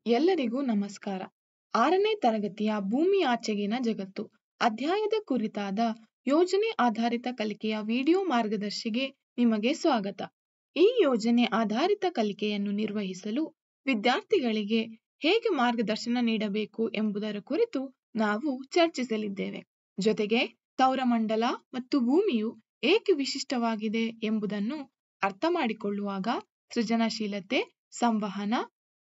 ಎಲ್ಲರಿಗೂ ನಮಸ್ಕಾರ. 6ನೇ ತರಗತಿಯ ಭೂಮಿ ಆಚೆಗಿನ ಜಗತ್ತು ಅಧ್ಯಾಯದ ಕುರಿತಾದ ಯೋಜನೆ ಆಧಾರಿತ ಕಲಿಕೆಯ ವಿಡಿಯೋ ಮಾರ್ಗದರ್ಶಿಗೆ ನಿಮಗೆ ಸ್ವಾಗತ. ಈ ಯೋಜನೆ ಆಧಾರಿತ ಕಲಿಕೆಯನ್ನು ನಿರ್ವಹಿಸಲು ವಿದ್ಯಾರ್ಥಿಗಳಿಗೆ ಹೇಗೆ ಮಾರ್ಗದರ್ಶನ ನೀಡಬೇಕು ಎಂಬುದರ ಕುರಿತು ನಾವು ಚರ್ಚಿಸಲಿದ್ದೇವೆ. ಜೊತೆಗೆ ಸೌರಮಂಡಲ ಮತ್ತು ಭೂಮಿಯು ಏಕೆ ವಿಶಿಷ್ಟವಾಗಿದೆ ಎಂಬುದನ್ನು ಅರ್ಥ ಮಾಡಿಕೊಳ್ಳುವಾಗ ಸೃಜನಶೀಲತೆ, ಸಂವಹನ,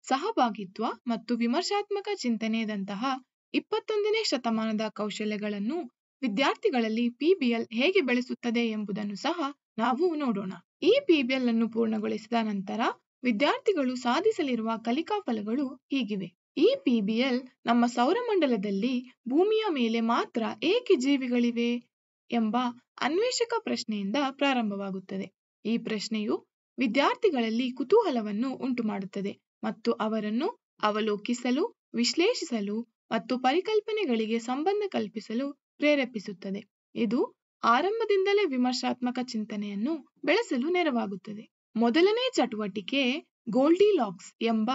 ಸಹಭಾಗಿತ್ವ ಮತ್ತು ವಿಮರ್ಶಾತ್ಮಕ ಚಿಂತನೆದಂತಹ 21ನೇ ಶತಮಾನದ ಕೌಶಲ್ಯಗಳನ್ನು ವಿದ್ಯಾರ್ಥಿಗಳಲ್ಲಿ ಪಿಬಿಎಲ್ ಹೇಗೆ ಬೆಳೆಸುತ್ತದೆ ಎಂಬುದನ್ನು ಸಹ ನಾವು ನೋಡೋಣ. ಈ ಪಿಬಿಎಲ್ ಅನ್ನು ಪೂರ್ಣಗೊಳಿಸಿದ ನಂತರ ವಿದ್ಯಾರ್ಥಿಗಳು ಸಾಧಿಸಲಿರುವ ಕಲಿಕಾ ಫಲಗಳು ಹೀಗಿವೆ. ಈ ಪಿಬಿಎಲ್ ನಮ್ಮ ಸೌರಮಂಡಲದಲ್ಲಿ ಭೂಮಿಯ ಮೇಲೆ ಮಾತ್ರ ಏಕೆ ಜೀವಿಗಳಿವೆ ಎಂಬ ಅನ್ವೇಷಕ ಪ್ರಶ್ನೆಯಿಂದ ಪ್ರಾರಂಭವಾಗುತ್ತದೆ. ಈ ಪ್ರಶ್ನೆಯು ವಿದ್ಯಾರ್ಥಿಗಳಲ್ಲಿ ಕುತೂಹಲವನ್ನು ಉಂಟುಮಾಡುತ್ತದೆ ಮತ್ತು ಅವರನ್ನು ಅವಲೋಕಿಸಲು, ವಿಶ್ಲೇಷಿಸಲು ಮತ್ತು ಪರಿಕಲ್ಪನೆಗಳಿಗೆ ಸಂಬಂಧ ಕಲ್ಪಿಸಲು ಪ್ರೇರೇಪಿಸುತ್ತದೆ. ಇದು ಆರಂಭದಿಂದಲೇ ವಿಮರ್ಶಾತ್ಮಕ ಚಿಂತನೆಯನ್ನು ಬೆಳೆಸಲು ನೆರವಾಗುತ್ತದೆ. ಮೊದಲನೇ ಚಟುವಟಿಕೆ ಗೋಲ್ಡಿಲಾಕ್ಸ್ ಎಂಬ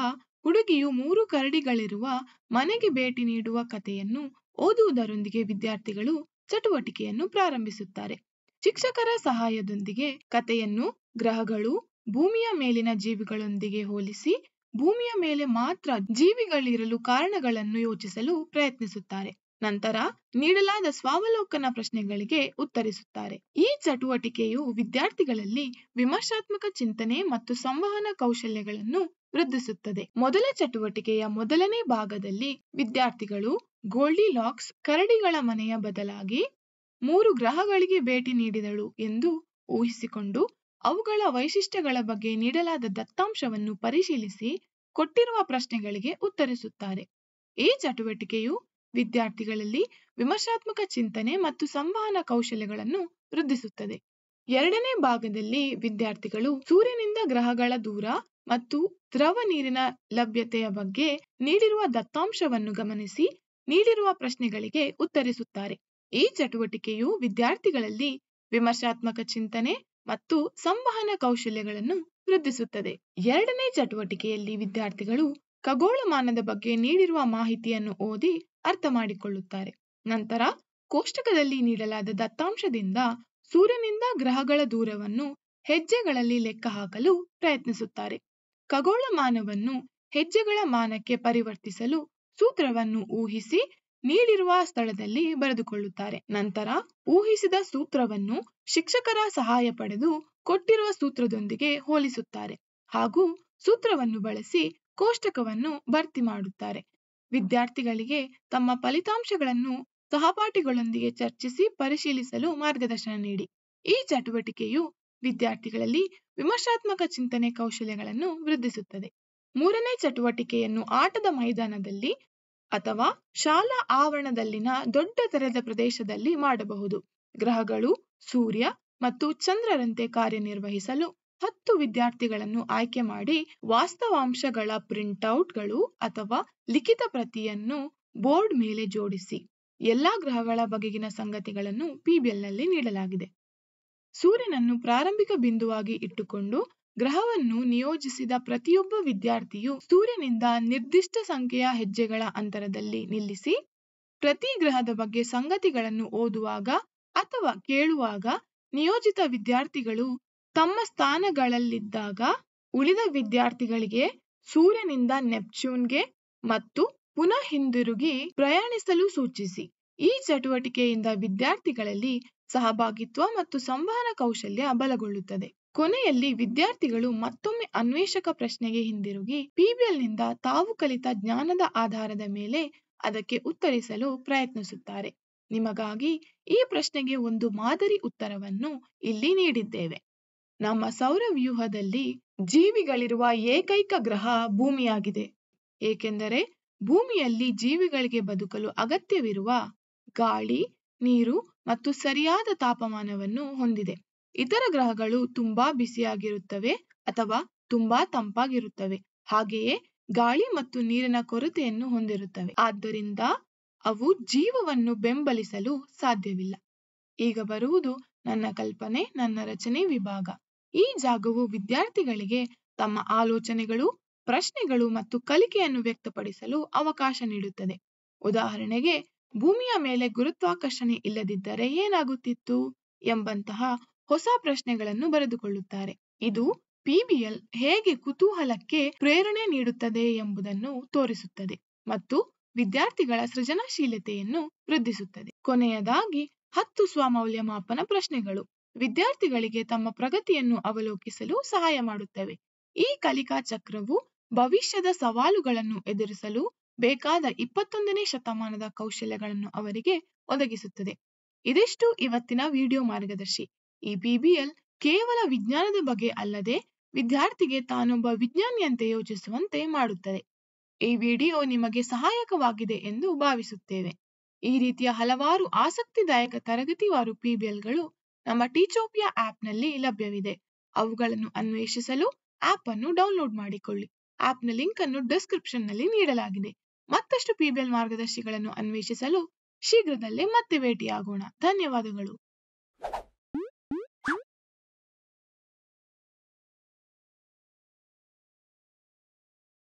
ಹುಡುಗಿಯು 3 ಕರಡಿಗಳಿರುವ ಮನೆಗೆ ಭೇಟಿ ನೀಡುವ ಕಥೆಯನ್ನು ಓದುವುದರೊಂದಿಗೆ ವಿದ್ಯಾರ್ಥಿಗಳು ಚಟುವಟಿಕೆಯನ್ನು ಪ್ರಾರಂಭಿಸುತ್ತಾರೆ. ಶಿಕ್ಷಕರ ಸಹಾಯದೊಂದಿಗೆ ಕಥೆಯನ್ನು ಗ್ರಹಗಳು, ಭೂಮಿಯ ಮೇಲಿನ ಜೀವಿಗಳೊಂದಿಗೆ ಹೋಲಿಸಿ ಭೂಮಿಯ ಮೇಲೆ ಮಾತ್ರ ಜೀವಿಗಳಿರಲು ಕಾರಣಗಳನ್ನು ಯೋಚಿಸಲು ಪ್ರಯತ್ನಿಸುತ್ತಾರೆ. ನಂತರ ನೀಡಲಾದ ಸ್ವಾವಲೋಕನ ಪ್ರಶ್ನೆಗಳಿಗೆ ಉತ್ತರಿಸುತ್ತಾರೆ. ಈ ಚಟುವಟಿಕೆಯು ವಿದ್ಯಾರ್ಥಿಗಳಲ್ಲಿ ವಿಮರ್ಶಾತ್ಮಕ ಚಿಂತನೆ ಮತ್ತು ಸಂವಹನ ಕೌಶಲ್ಯಗಳನ್ನು ವೃದ್ಧಿಸುತ್ತದೆ. ಮೊದಲ ಚಟುವಟಿಕೆಯ ಮೊದಲನೇ ಭಾಗದಲ್ಲಿ ವಿದ್ಯಾರ್ಥಿಗಳು ಗೋಲ್ಡಿಲಾಕ್ಸ್ ಕರಡಿಗಳ ಮನೆಯ ಬದಲಾಗಿ 3 ಗ್ರಹಗಳಿಗೆ ಭೇಟಿ ನೀಡಿದಳು ಎಂದು ಊಹಿಸಿಕೊಂಡು ಅವುಗಳ ವೈಶಿಷ್ಟ್ಯಗಳ ಬಗ್ಗೆ ನೀಡಲಾದ ದತ್ತಾಂಶವನ್ನು ಪರಿಶೀಲಿಸಿ ಕೊಟ್ಟಿರುವ ಪ್ರಶ್ನೆಗಳಿಗೆ ಉತ್ತರಿಸುತ್ತಾರೆ. ಈ ಚಟುವಟಿಕೆಯು ವಿದ್ಯಾರ್ಥಿಗಳಲ್ಲಿ ವಿಮರ್ಶಾತ್ಮಕ ಚಿಂತನೆ ಮತ್ತು ಸಂವಹನ ಕೌಶಲ್ಯಗಳನ್ನು ವೃದ್ಧಿಸುತ್ತದೆ. ಎರಡನೇ ಭಾಗದಲ್ಲಿ ವಿದ್ಯಾರ್ಥಿಗಳು ಸೂರ್ಯನಿಂದ ಗ್ರಹಗಳ ದೂರ ಮತ್ತು ದ್ರವ ನೀರಿನ ಲಭ್ಯತೆಯ ಬಗ್ಗೆ ನೀಡಿರುವ ದತ್ತಾಂಶವನ್ನು ಗಮನಿಸಿ ನೀಡಿರುವ ಪ್ರಶ್ನೆಗಳಿಗೆ ಉತ್ತರಿಸುತ್ತಾರೆ. ಈ ಚಟುವಟಿಕೆಯು ವಿದ್ಯಾರ್ಥಿಗಳಲ್ಲಿ ವಿಮರ್ಶಾತ್ಮಕ ಚಿಂತನೆ ಮತ್ತು ಸಂವಹನ ಕೌಶಲ್ಯಗಳನ್ನು ವೃದ್ಧಿಸುತ್ತದೆ. ಎರಡನೇ ಚಟುವಟಿಕೆಯಲ್ಲಿ ವಿದ್ಯಾರ್ಥಿಗಳು ಖಗೋಳಮಾನದ ಬಗ್ಗೆ ನೀಡಿರುವ ಮಾಹಿತಿಯನ್ನು ಓದಿ ಅರ್ಥ ಮಾಡಿಕೊಳ್ಳುತ್ತಾರೆ. ನಂತರ ಕೋಷ್ಟಕದಲ್ಲಿ ನೀಡಲಾದ ದತ್ತಾಂಶದಿಂದ ಸೂರ್ಯನಿಂದ ಗ್ರಹಗಳ ದೂರವನ್ನು ಹೆಜ್ಜೆಗಳಲ್ಲಿ ಲೆಕ್ಕ ಹಾಕಲು ಪ್ರಯತ್ನಿಸುತ್ತಾರೆ. ಖಗೋಳಮಾನವನ್ನು ಹೆಜ್ಜೆಗಳ ಮಾನಕ್ಕೆ ಪರಿವರ್ತಿಸಲು ಸೂತ್ರವನ್ನು ಊಹಿಸಿ ನೀಡಿರುವ ಸ್ಥಳದಲ್ಲಿ ಬರೆದುಕೊಳ್ಳುತ್ತಾರೆ. ನಂತರ ಊಹಿಸಿದ ಸೂತ್ರವನ್ನು ಶಿಕ್ಷಕರ ಸಹಾಯ ಪಡೆದು ಕೊಟ್ಟಿರುವ ಸೂತ್ರದೊಂದಿಗೆ ಹೋಲಿಸುತ್ತಾರೆ ಹಾಗೂ ಸೂತ್ರವನ್ನು ಬಳಸಿ ಕೋಷ್ಟಕವನ್ನು ಭರ್ತಿ ಮಾಡುತ್ತಾರೆ. ವಿದ್ಯಾರ್ಥಿಗಳಿಗೆ ತಮ್ಮ ಫಲಿತಾಂಶಗಳನ್ನು ಸಹಪಾಠಿಗಳೊಂದಿಗೆ ಚರ್ಚಿಸಿ ಪರಿಶೀಲಿಸಲು ಮಾರ್ಗದರ್ಶನ ನೀಡಿ. ಈ ಚಟುವಟಿಕೆಯು ವಿದ್ಯಾರ್ಥಿಗಳಲ್ಲಿ ವಿಮರ್ಶಾತ್ಮಕ ಚಿಂತನೆ ಕೌಶಲ್ಯಗಳನ್ನು ವೃದ್ಧಿಸುತ್ತದೆ. ಮೂರನೇ ಚಟುವಟಿಕೆಯನ್ನು ಆಟದ ಮೈದಾನದಲ್ಲಿ ಅಥವಾ ಶಾಲಾ ಆವರಣದಲ್ಲಿನ ದೊಡ್ಡ ತೆರೆದ ಪ್ರದೇಶದಲ್ಲಿ ಮಾಡಬಹುದು. ಗ್ರಹಗಳು, ಸೂರ್ಯ ಮತ್ತು ಚಂದ್ರರಂತೆ ಕಾರ್ಯನಿರ್ವಹಿಸಲು 10 ವಿದ್ಯಾರ್ಥಿಗಳನ್ನು ಆಯ್ಕೆ ಮಾಡಿ ವಾಸ್ತವಾಂಶಗಳ ಪ್ರಿಂಟ್ಔಟ್ಗಳು ಅಥವಾ ಲಿಖಿತ ಪ್ರತಿಯನ್ನು ಬೋರ್ಡ್ ಮೇಲೆ ಜೋಡಿಸಿ. ಎಲ್ಲಾ ಗ್ರಹಗಳ ಬಗೆಗಿನ ಸಂಗತಿಗಳನ್ನು ಪಿಬಿಎಲ್ನಲ್ಲಿ ನೀಡಲಾಗಿದೆ. ಸೂರ್ಯನನ್ನು ಪ್ರಾರಂಭಿಕ ಬಿಂದುವಾಗಿ ಇಟ್ಟುಕೊಂಡು ಗ್ರಹವನ್ನು ನಿಯೋಜಿಸಿದ ಪ್ರತಿಯೊಬ್ಬ ವಿದ್ಯಾರ್ಥಿಯು ಸೂರ್ಯನಿಂದ ನಿರ್ದಿಷ್ಟ ಸಂಖ್ಯೆಯ ಹೆಜ್ಜೆಗಳ ಅಂತರದಲ್ಲಿ ನಿಲ್ಲಿಸಿ ಪ್ರತಿ ಗ್ರಹದ ಬಗ್ಗೆ ಸಂಗತಿಗಳನ್ನು ಓದುವಾಗ ಅಥವಾ ಕೇಳುವಾಗ ನಿಯೋಜಿತ ವಿದ್ಯಾರ್ಥಿಗಳು ತಮ್ಮ ಸ್ಥಾನಗಳಲ್ಲಿದ್ದಾಗ ಉಳಿದ ವಿದ್ಯಾರ್ಥಿಗಳಿಗೆ ಸೂರ್ಯನಿಂದ ನೆಪ್ಚೂನ್ಗೆ ಮತ್ತು ಪುನಃ ಹಿಂದಿರುಗಿ ಪ್ರಯಾಣಿಸಲು ಸೂಚಿಸಿ. ಈ ಚಟುವಟಿಕೆಯಿಂದ ವಿದ್ಯಾರ್ಥಿಗಳಲ್ಲಿ ಸಹಭಾಗಿತ್ವ ಮತ್ತು ಸಂವಹನ ಕೌಶಲ್ಯ ಬಲಗೊಳ್ಳುತ್ತದೆ. ಕೊನೆಯಲ್ಲಿ ವಿದ್ಯಾರ್ಥಿಗಳು ಮತ್ತೊಮ್ಮೆ ಅನ್ವೇಷಕ ಪ್ರಶ್ನೆಗೆ ಹಿಂದಿರುಗಿ ಪಿಬಿಎಲ್ನಿಂದ ತಾವು ಕಲಿತ ಜ್ಞಾನದ ಆಧಾರದ ಮೇಲೆ ಅದಕ್ಕೆ ಉತ್ತರಿಸಲು ಪ್ರಯತ್ನಿಸುತ್ತಾರೆ. ನಿಮಗಾಗಿ ಈ ಪ್ರಶ್ನೆಗೆ ಒಂದು ಮಾದರಿ ಉತ್ತರವನ್ನು ಇಲ್ಲಿ ನೀಡಿದ್ದೇವೆ. ನಮ್ಮ ಸೌರವ್ಯೂಹದಲ್ಲಿ ಜೀವಿಗಳಿರುವ ಏಕೈಕ ಗ್ರಹ ಭೂಮಿಯಾಗಿದೆ, ಏಕೆಂದರೆ ಭೂಮಿಯಲ್ಲಿ ಜೀವಿಗಳಿಗೆ ಬದುಕಲು ಅಗತ್ಯವಿರುವ ಗಾಳಿ, ನೀರು ಮತ್ತು ಸರಿಯಾದ ತಾಪಮಾನವನ್ನು ಹೊಂದಿದೆ. ಇತರ ಗ್ರಹಗಳು ತುಂಬಾ ಬಿಸಿಯಾಗಿರುತ್ತವೆ ಅಥವಾ ತುಂಬಾ ತಂಪಾಗಿರುತ್ತವೆ, ಹಾಗೆಯೇ ಗಾಳಿ ಮತ್ತು ನೀರಿನ ಕೊರತೆಯನ್ನು ಹೊಂದಿರುತ್ತವೆ. ಆದ್ದರಿಂದ ಅವು ಜೀವವನ್ನು ಬೆಂಬಲಿಸಲು ಸಾಧ್ಯವಿಲ್ಲ. ಈಗ ಬರುವುದು ನನ್ನ ಕಲ್ಪನೆ, ನನ್ನ ರಚನೆ ವಿಭಾಗ. ಈ ಜಾಗವು ವಿದ್ಯಾರ್ಥಿಗಳಿಗೆ ತಮ್ಮ ಆಲೋಚನೆಗಳು ಪ್ರಶ್ನೆಗಳು ಮತ್ತು ಕಲಿಕೆಯನ್ನು ವ್ಯಕ್ತಪಡಿಸಲು ಅವಕಾಶ ನೀಡುತ್ತದೆ. ಉದಾಹರಣೆಗೆ, ಭೂಮಿಯ ಮೇಲೆ ಗುರುತ್ವಾಕರ್ಷಣೆ ಇಲ್ಲದಿದ್ದರೆ ಏನಾಗುತ್ತಿತ್ತು ಎಂಬಂತಹ ಹೊಸ ಪ್ರಶ್ನೆಗಳನ್ನು ಬರೆದುಕೊಳ್ಳುತ್ತಾರೆ. ಇದು PBL ಹೇಗೆ ಕುತೂಹಲಕ್ಕೆ ಪ್ರೇರಣೆ ನೀಡುತ್ತದೆ ಎಂಬುದನ್ನು ತೋರಿಸುತ್ತದೆ ಮತ್ತು ವಿದ್ಯಾರ್ಥಿಗಳ ಸೃಜನಶೀಲತೆಯನ್ನು ವೃದ್ಧಿಸುತ್ತದೆ. ಕೊನೆಯದಾಗಿ 10 ಸ್ವಮೌಲ್ಯಮಾಪನ ಪ್ರಶ್ನೆಗಳು ವಿದ್ಯಾರ್ಥಿಗಳಿಗೆ ತಮ್ಮ ಪ್ರಗತಿಯನ್ನು ಅವಲೋಕಿಸಲು ಸಹಾಯ ಮಾಡುತ್ತವೆ. ಈ ಕಲಿಕಾ ಚಕ್ರವು ಭವಿಷ್ಯದ ಸವಾಲುಗಳನ್ನು ಎದುರಿಸಲು ಬೇಕಾದ 21ನೇ ಶತಮಾನದ ಕೌಶಲ್ಯಗಳನ್ನು ಅವರಿಗೆ ಒದಗಿಸುತ್ತದೆ. ಇದಿಷ್ಟು ಇವತ್ತಿನ ವಿಡಿಯೋ ಮಾರ್ಗದರ್ಶಿ. ಈ PBL ಕೇವಲ ವಿಜ್ಞಾನದ ಬಗ್ಗೆ ಅಲ್ಲದೆ ವಿದ್ಯಾರ್ಥಿಗೆ ತಾನೊಬ್ಬ ವಿಜ್ಞಾನಿಯಂತೆ ಯೋಚಿಸುವಂತೆ ಮಾಡುತ್ತದೆ. ಈ ವಿಡಿಯೋ ನಿಮಗೆ ಸಹಾಯಕವಾಗಿದೆ ಎಂದು ಭಾವಿಸುತ್ತೇವೆ. ಈ ರೀತಿಯ ಹಲವಾರು ಆಸಕ್ತಿದಾಯಕ ತರಗತಿವಾರು PBLಗಳು ನಮ್ಮ ಟೀಚೋಪಿಯಾ ಆಪ್ನಲ್ಲಿ ಲಭ್ಯವಿದೆ. ಅವುಗಳನ್ನು ಅನ್ವೇಷಿಸಲು ಆಪ್ ಅನ್ನು ಡೌನ್ಲೋಡ್ ಮಾಡಿಕೊಳ್ಳಿ. ಆಪ್ನ ಲಿಂಕ್ ಅನ್ನು ಡಿಸ್ಕ್ರಿಪ್ಷನ್ನಲ್ಲಿ ನೀಡಲಾಗಿದೆ. ಮತ್ತಷ್ಟು PBL ಮಾರ್ಗದರ್ಶಿಗಳನ್ನು ಅನ್ವೇಷಿಸಲು ಶೀಘ್ರದಲ್ಲೇ ಮತ್ತೆ ಭೇಟಿಯಾಗೋಣ. ಧನ್ಯವಾದಗಳು.